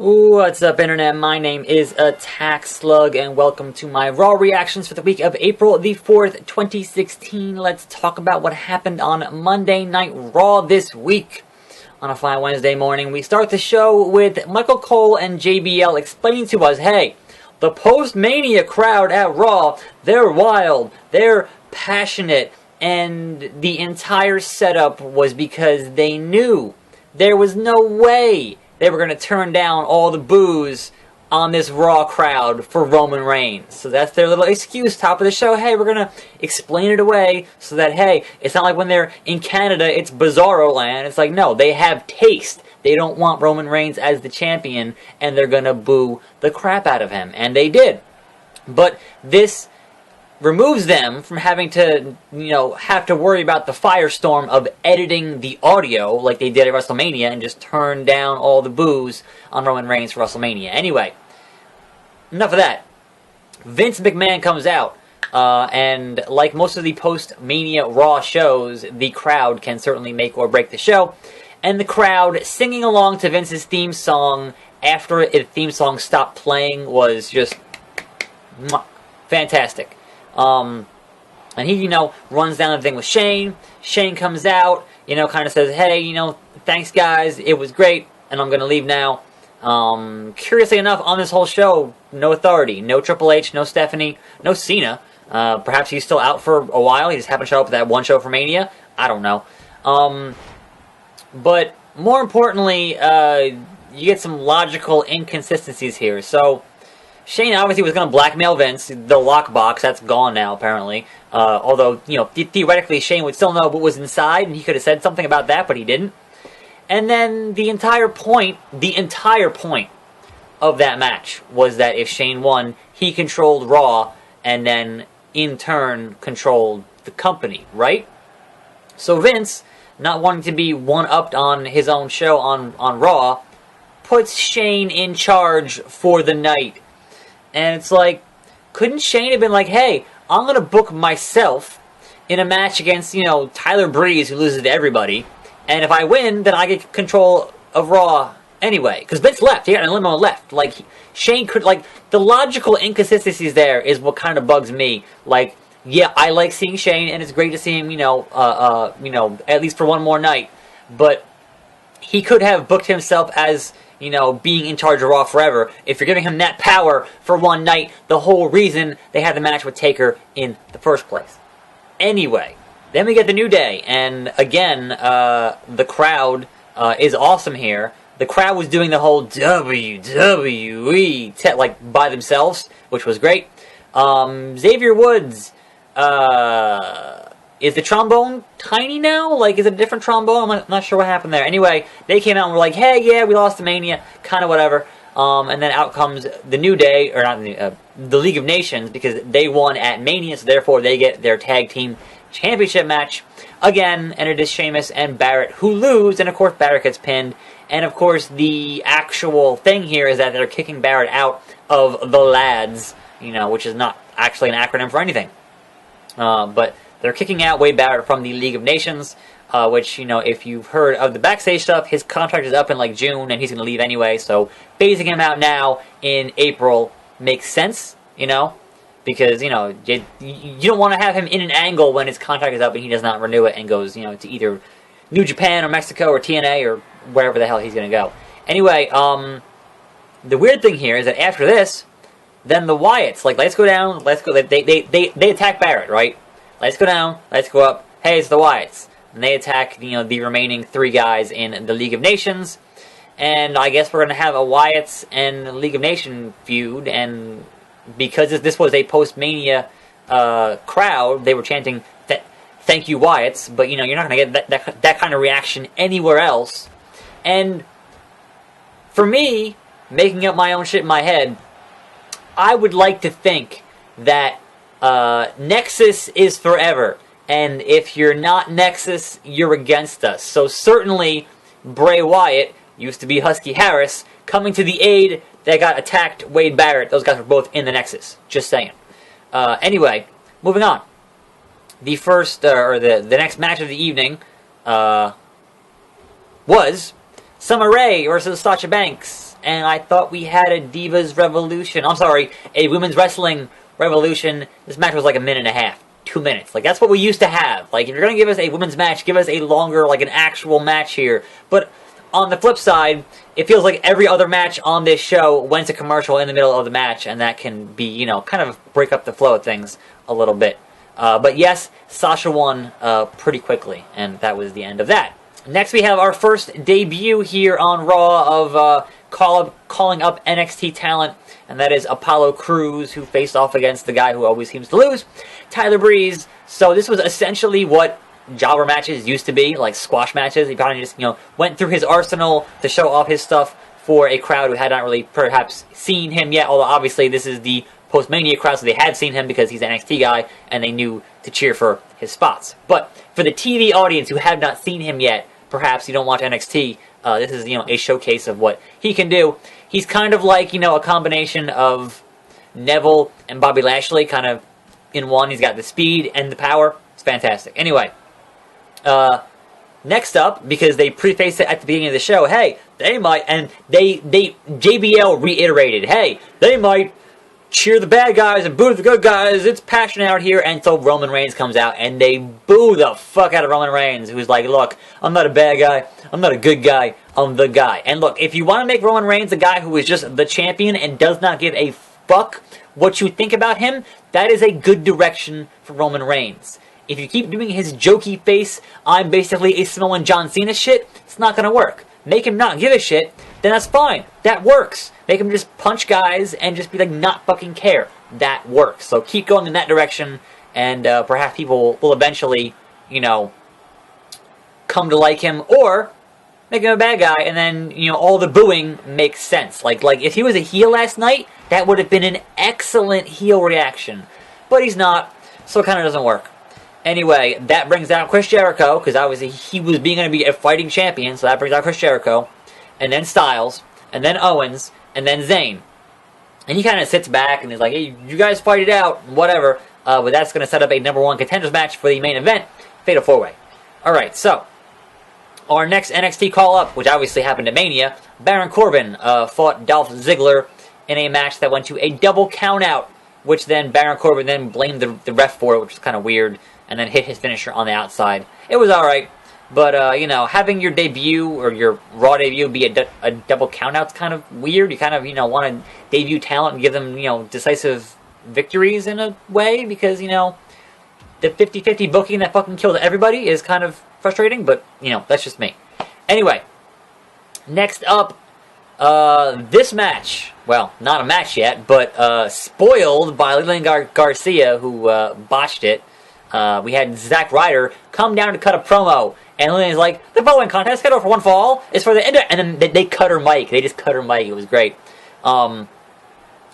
What's up, Internet? My name is Attack Slug, and welcome to my Raw reactions for the week of April the 4th, 2016. Let's talk about what happened on Monday Night Raw this week. On a fine Wednesday morning, we start the show with Michael Cole and JBL explaining to us, hey, the post-Mania crowd at Raw, they're wild, they're passionate, and the entire setup was because they knew there was no way they were going to turn down all the boos on this Raw crowd for Roman Reigns. So that's their little excuse, top of the show. Hey, we're going to explain it away so that, hey, it's not like when they're in Canada, it's Bizarro Land. It's like, no, they have taste. They don't want Roman Reigns as the champion, and they're going to boo the crap out of him. And they did. But this removes them from having to, have to worry about the firestorm of editing the audio like they did at WrestleMania and just turn down all the boos on Roman Reigns for WrestleMania. Anyway, enough of that. Vince McMahon comes out, and like most of the post-Mania Raw shows, the crowd can certainly make or break the show. And the crowd singing along to Vince's theme song after the theme song stopped playing was just fantastic. And he, runs down the thing with Shane. Shane comes out, kind of says, hey, thanks guys, it was great, and I'm going to leave now. Curiously enough, on this whole show, no Authority, no Triple H, no Stephanie, no Cena. Perhaps he's still out for a while, he just happened to show up at that one show for Mania. I don't know. But more importantly, you get some logical inconsistencies here. So Shane obviously was going to blackmail Vince, the lockbox, that's gone now apparently. Although, theoretically Shane would still know what was inside, and he could have said something about that, but he didn't. And then the entire point of that match was that if Shane won, he controlled Raw, and then in turn controlled the company, right? So Vince, not wanting to be one-upped on his own show on Raw, puts Shane in charge for the night. And it's like, couldn't Shane have been like, hey, I'm going to book myself in a match against, Tyler Breeze, who loses to everybody, and if I win, then I get control of Raw anyway. Because Vince left, he got a limo left. Like, Shane could, the logical inconsistencies there is what kind of bugs me. Like, yeah, I like seeing Shane, and it's great to see him, at least for one more night. But he could have booked himself as, being in charge of Raw forever. If you're giving him that power for one night, the whole reason they had the match with Taker in the first place. Anyway, then we get the New Day, and again, the crowd is awesome here. The crowd was doing the whole WWE by themselves, which was great. Xavier Woods, is the trombone tiny now? Is it a different trombone? I'm not sure what happened there. Anyway, they came out and were like, hey, yeah, we lost to Mania, kind of whatever. And then out comes the New Day, or not the League of Nations, because they won at Mania, so therefore they get their tag team championship match again, and it is Sheamus and Barrett who lose, and of course Barrett gets pinned. And of course the actual thing here is that they're kicking Barrett out of the Lads, which is not actually an acronym for anything. But they're kicking out Wade Barrett from the League of Nations, which, if you've heard of the backstage stuff, his contract is up in, June, and he's going to leave anyway, so phasing him out now in April makes sense, because, you don't want to have him in an angle when his contract is up and he does not renew it and goes, to either New Japan or Mexico or TNA or wherever the hell he's going to go. Anyway, the weird thing here is that after this, then the Wyatts, let's go down, let's go, they attack Barrett, right? Let's go down, let's go up, hey, it's the Wyatts. And they attack, the remaining three guys in the League of Nations. And I guess we're going to have a Wyatts and League of Nations feud. And because this was a post-Mania crowd, they were chanting, thank you, Wyatts. But, you're not going to get that kind of reaction anywhere else. And for me, making up my own shit in my head, I would like to think that Nexus is forever, and if you're not Nexus, you're against us. So certainly, Bray Wyatt, used to be Husky Harris, coming to the aid that got attacked Wade Barrett. Those guys were both in the Nexus. Just saying. Anyway, moving on. The first, the next match of the evening was Summer Rae versus Sasha Banks. And I thought we had a Divas Revolution. I'm sorry, a Women's Wrestling Revolution. This match was like a minute and a half. 2 minutes. Like, that's what we used to have. Like, if you're going to give us a women's match, give us a longer, like, an actual match here. But on the flip side, it feels like every other match on this show went to commercial in the middle of the match, and that can be, you know, kind of break up the flow of things a little bit. But yes, Sasha won pretty quickly, and that was the end of that. Next, we have our first debut here on Raw of calling up NXT talent, and that is Apollo Crews, who faced off against the guy who always seems to lose, Tyler Breeze. So this was essentially what jobber matches used to be, like squash matches. He probably just, you know, went through his arsenal to show off his stuff for a crowd who had not really perhaps seen him yet, although obviously this is the post-Mania crowd, so they had seen him because he's an NXT guy, and they knew to cheer for his spots. But for the TV audience who have not seen him yet, perhaps you don't watch NXT, this is, you know, a showcase of what he can do. He's kind of like, you know, a combination of Neville and Bobby Lashley, kind of in one. He's got the speed and the power. It's fantastic. Anyway, next up, because they prefaced it at the beginning of the show, hey, they might, and JBL reiterated, hey, they might cheer the bad guys and boo the good guys. It's passionate out here. And so Roman Reigns comes out and they boo the fuck out of Roman Reigns, who's like, look, I'm not a bad guy. I'm not a good guy. I'm the guy. And look, if you want to make Roman Reigns a guy who is just the champion and does not give a fuck what you think about him, that is a good direction for Roman Reigns. If you keep doing his jokey face, I'm basically a Samoan John Cena shit, it's not going to work. Make him not give a shit, then that's fine. That works. Make him just punch guys and just be like, not fucking care. That works. So keep going in that direction, and perhaps people will eventually, you know, come to like him, or make him a bad guy, and then, you know, all the booing makes sense. Like if he was a heel last night, that would have been an excellent heel reaction. But he's not, so it kind of doesn't work. Anyway, that brings out Chris Jericho, because obviously he was going to be a fighting champion, so that brings out Chris Jericho, and then Styles, and then Owens, and then Zayn. And he kind of sits back and is like, hey, you guys fight it out, whatever. But that's going to set up a number one contenders match for the main event, Fatal 4-Way. Alright, so our next NXT call-up, which obviously happened at Mania, Baron Corbin fought Dolph Ziggler in a match that went to a double count-out, which then Baron Corbin then blamed the ref for it, which was kind of weird, and then hit his finisher on the outside. It was alright, but, you know, having your debut, or your Raw debut, be a double count-out's kind of weird. You kind of, you know, want to debut talent and give them, you know, decisive victories in a way, because, you know, the 50-50 booking that fucking kills everybody is kind of frustrating, but, you know, that's just me. Anyway, next up, this match, well, not a match yet, but spoiled by Lilian Garcia, who botched it. We had Zack Ryder come down to cut a promo, and Lilian's like, the following contest, scheduled for one fall, is for the end, and then they cut her mic. They just cut her mic. It was great. And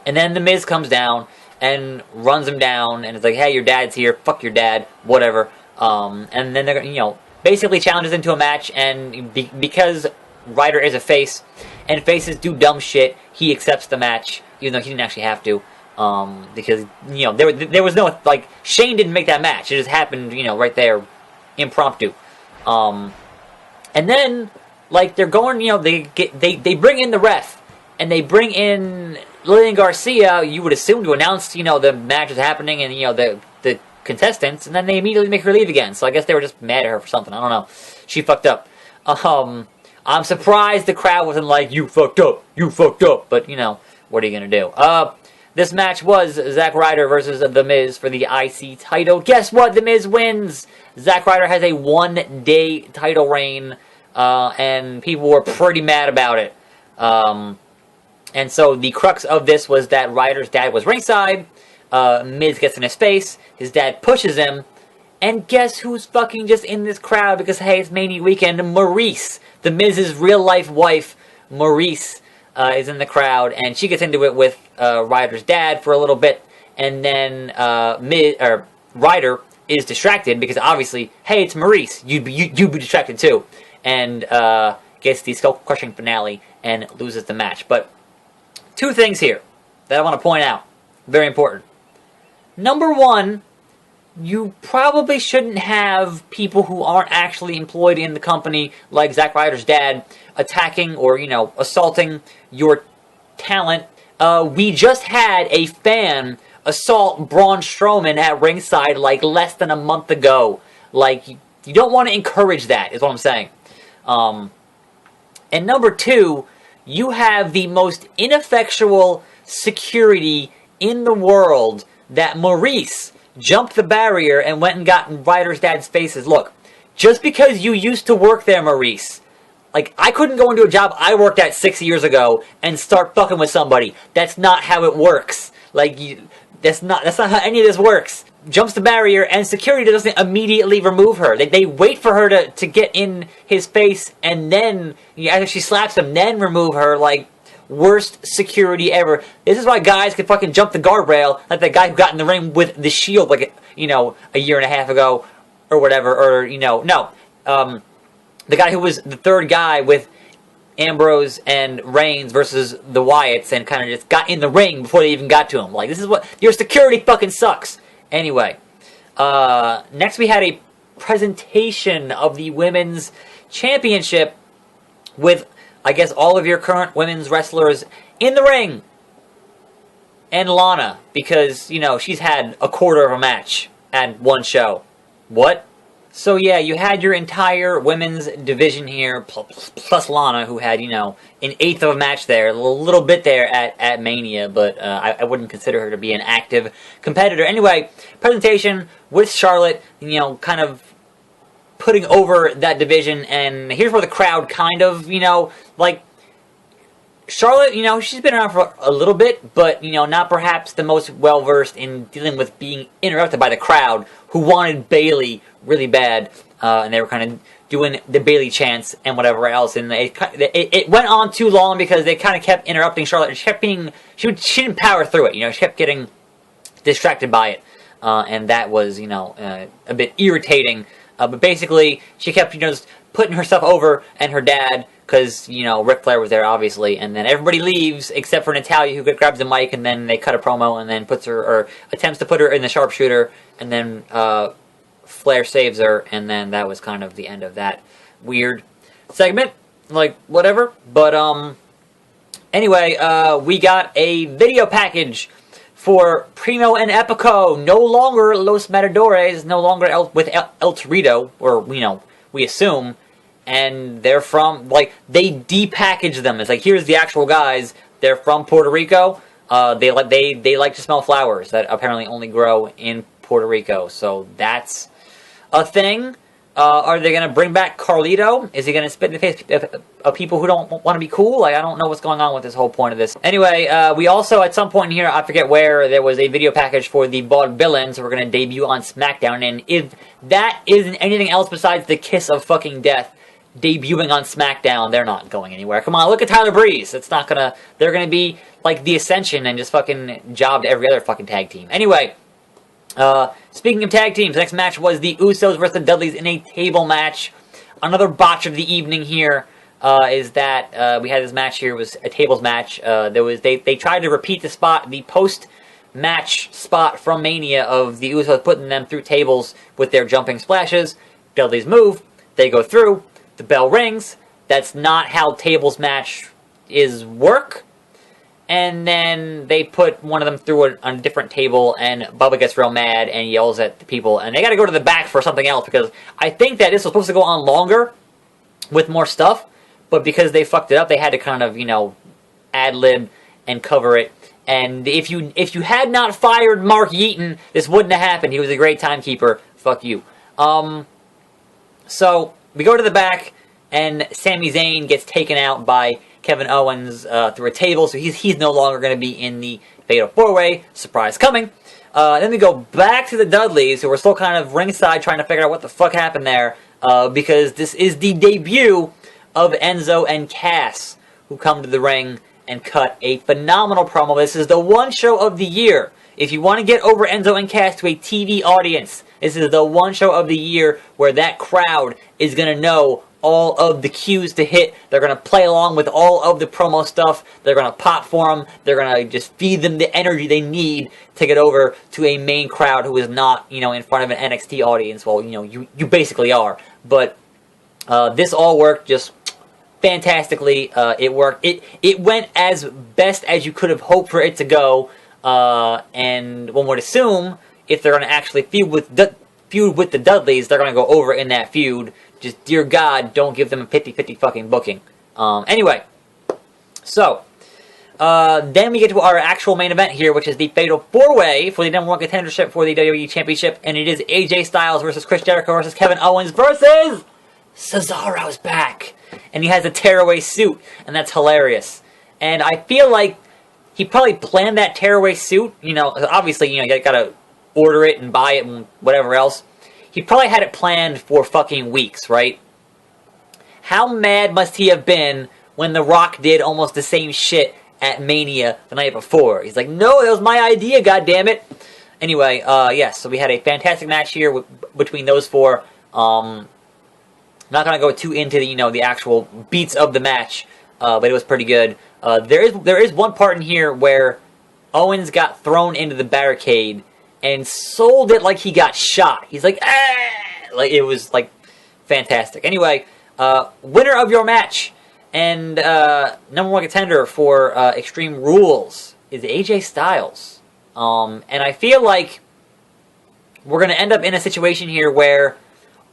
then The Miz comes down and runs him down, and it's like, hey, your dad's here, fuck your dad, whatever. And then they're, you know, basically challenges into a match, and because Ryder is a face, and faces do dumb shit, he accepts the match, even though he didn't actually have to. Because, you know, there was no, like, Shane didn't make that match. It just happened, you know, right there, impromptu. And then, like, they're going, you know, they bring in the ref, and they bring in Lilian Garcia, you would assume, to announce, you know, the match is happening, and, you know, the contestants, and then they immediately make her leave again. So I guess they were just mad at her for something. I don't know. She fucked up. I'm surprised the crowd wasn't like, you fucked up, but, you know, what are you gonna do? This match was Zack Ryder versus The Miz for the IC title. Guess what? The Miz wins! Zack Ryder has a one-day title reign, and people were pretty mad about it. And so the crux of this was that Ryder's dad was ringside, Miz gets in his face, his dad pushes him, and guess who's fucking just in this crowd because, hey, it's Mania weekend? Maurice, The Miz's real-life wife, Maurice, is in the crowd, and she gets into it with Ryder's dad for a little bit, and then Ryder is distracted because obviously, hey, it's Maurice, you'd be distracted too, and gets the skull-crushing finale and loses the match. But two things here that I want to point out, very important. Number one, you probably shouldn't have people who aren't actually employed in the company, like Zack Ryder's dad, attacking or, you know, assaulting your talent. We just had a fan assault Braun Strowman at ringside like less than a month ago. Like, you don't want to encourage that, is what I'm saying. And number two, you have the most ineffectual security in the world that Maurice jumped the barrier and went and got in Ryder's dad's faces. Look, just because you used to work there, Maurice, like, I couldn't go into a job I worked at 6 years ago and start fucking with somebody. That's not how it works. Like, that's not how any of this works. Jumps the barrier, and security doesn't immediately remove her. They wait for her to get in his face, and then, after she slaps him, then remove her. Like, worst security ever. This is why guys can fucking jump the guardrail, like the guy who got in the ring with the Shield, like, you know, a year and a half ago, or whatever, or, you know, no. The guy who was the third guy with Ambrose and Reigns versus the Wyatts, and kind of just got in the ring before they even got to him. Like, this is what, your security fucking sucks. Anyway, next we had a presentation of the Women's Championship with, I guess, all of your current women's wrestlers in the ring. And Lana, because, you know, she's had a quarter of a match at one show. What? So yeah, you had your entire women's division here, plus Lana, who had, you know, an eighth of a match there, a little bit there at Mania, but I wouldn't consider her to be an active competitor. Anyway, presentation with Charlotte, you know, kind of putting over that division, and here's where the crowd kind of, you know, like, Charlotte, you know, she's been around for a little bit, but, you know, not perhaps the most well-versed in dealing with being interrupted by the crowd, who wanted Bayley really bad, and they were kind of doing the Bayley chants and whatever else, and it went on too long because they kind of kept interrupting Charlotte, and she kept being, she didn't power through it, you know, she kept getting distracted by it, and that was, you know, a bit irritating, but basically, she kept, you know, just putting herself over and her dad, because, you know, Ric Flair was there, obviously, and then everybody leaves, except for Natalya, who grabs the mic, and then they cut a promo, and then puts her, or attempts to put her in the sharpshooter, and then, Flair saves her, and then that was kind of the end of that weird segment, like, whatever, but, anyway, we got a video package for Primo and Epico, no longer Los Matadores, no longer with El Torito, or, you know, we assume, and they're from, like, they depackage them. It's like, here's the actual guys. They're from Puerto Rico. They like to smell flowers that apparently only grow in Puerto Rico. So that's a thing. Are they going to bring back Carlito? Is he going to spit in the face of people who don't want to be cool? Like, I don't know what's going on with this whole point of this. Anyway, we also, at some point here, I forget where, there was a video package for the Vaudevillains who were going to debut on SmackDown. And if that isn't anything else besides the kiss of fucking death, debuting on SmackDown, they're not going anywhere. Come on, look at Tyler Breeze. It's not gonna, they're gonna be like the Ascension and just fucking job to every other fucking tag team. Anyway, speaking of tag teams, the next match was the Usos versus the Dudleys in a table match. Another botch of the evening here is that we had this match here, it was a tables match. They tried to repeat the post-match spot from Mania of the Usos putting them through tables with their jumping splashes. Dudleys move, they go through, the bell rings. That's not how tables match work. And then they put one of them through a different table, and Bubba gets real mad and yells at the people. And they got to go to the back for something else, because I think that this was supposed to go on longer with more stuff. But because they fucked it up, they had to kind of, you know, ad-lib and cover it. And if you had not fired Mark Yeaton, this wouldn't have happened. He was a great timekeeper. Fuck you. So we go to the back, and Sami Zayn gets taken out by Kevin Owens through a table, so he's no longer going to be in the Fatal 4-Way. Surprise coming. Then we go back to the Dudleys, who are still kind of ringside trying to figure out what the fuck happened there, because this is the debut of Enzo and Cass, who come to the ring and cut a phenomenal promo. This is the one show of the year. If you want to get over Enzo and Cass to a TV audience, this is the one show of the year where that crowd is going to know all of the cues to hit. They're going to play along with all of the promo stuff. They're going to pop for them. They're going to just feed them the energy they need to get over to a main crowd who is not, in front of an NXT audience. Well, you basically are. But this all worked just fantastically. It worked. It went as best as you could have hoped for it to go. And one would assume if they're going to actually feud with the Dudleys, they're going to go over in that feud. Just, dear God, don't give them a 50-50 fucking booking. Anyway, so, then we get to our actual main event here, which is the Fatal 4-Way for the #1 contendership for the WWE Championship, and it is AJ Styles versus Chris Jericho versus Kevin Owens versus Cesaro's back. And he has a tearaway suit, and that's hilarious. And I feel like he probably planned that tearaway suit, obviously, you gotta order it and buy it and whatever else. He probably had it planned for fucking weeks, right? How mad must he have been when The Rock did almost the same shit at Mania the night before? He's like, no, that was my idea, goddammit. Anyway, yes, so we had a fantastic match here between those four. Not gonna go too into the actual beats of the match, but it was pretty good. There is one part in here where Owens got thrown into the barricade and sold it like he got shot. He's like, ah! Like, it was, fantastic. Anyway, winner of your match and #1 contender for Extreme Rules is AJ Styles. And I feel like we're going to end up in a situation here where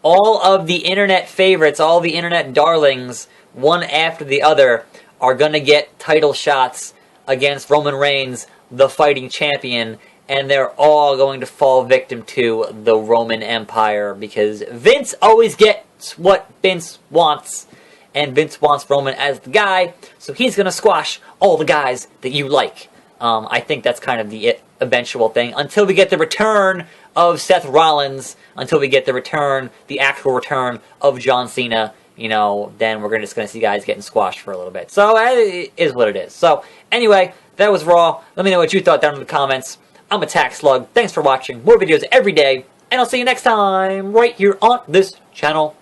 all of the internet favorites, all the internet darlings, one after the other, are going to get title shots against Roman Reigns, the fighting champion, and they're all going to fall victim to the Roman Empire, because Vince always gets what Vince wants, and Vince wants Roman as the guy, so he's going to squash all the guys that you like. I think that's kind of the eventual thing, until we get the return of Seth Rollins, until we get the actual return of John Cena, then we're just going to see guys getting squashed for a little bit. So, it is what it is. So, anyway, that was Raw. Let me know what you thought down in the comments. I'm Attack Slug. Thanks for watching. More videos every day. And I'll see you next time right here on this channel.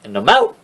And I'm out.